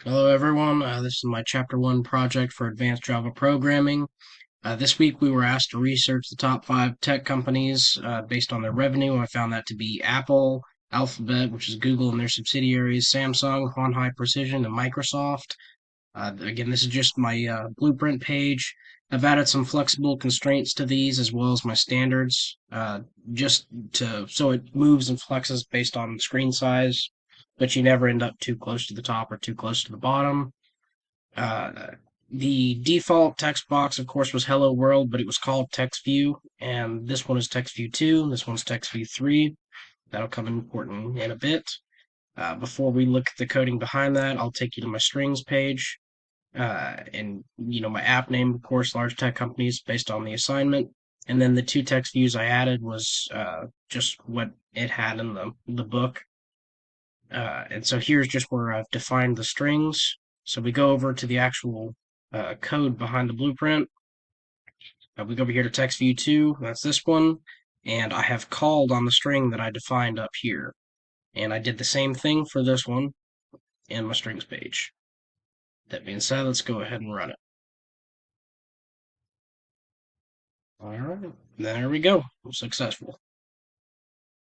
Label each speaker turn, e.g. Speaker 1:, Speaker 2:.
Speaker 1: Hello everyone, this is my Chapter 1 project for Advanced Java Programming. This week we were asked to research the top 5 tech companies based on their revenue. I found that to be Apple, Alphabet, which is Google and their subsidiaries, Samsung, Hon Hai Precision, and Microsoft. Again, this is just my blueprint page. I've added some flexible constraints to these as well as my standards, just to so it moves and flexes based on screen size, but you never end up too close to the top or too close to the bottom. Uh, the default text box, of course, was Hello World, but it was called TextView, and this one is TextView 2, this one's TextView 3. That'll come important in a bit. Before we look at the coding behind that, I'll take you to my strings page and my app name, of course, large tech companies based on the assignment. And then the two text views I added was just what it had in the book. And so here's just where I've defined the strings. So we go over to the actual code behind the blueprint. We go over here to text view 2, that's this one. And I have called on the string that I defined up here. And I did the same thing for this one in my strings page. That being said, let's go ahead and run it. All right, there we go. Successful.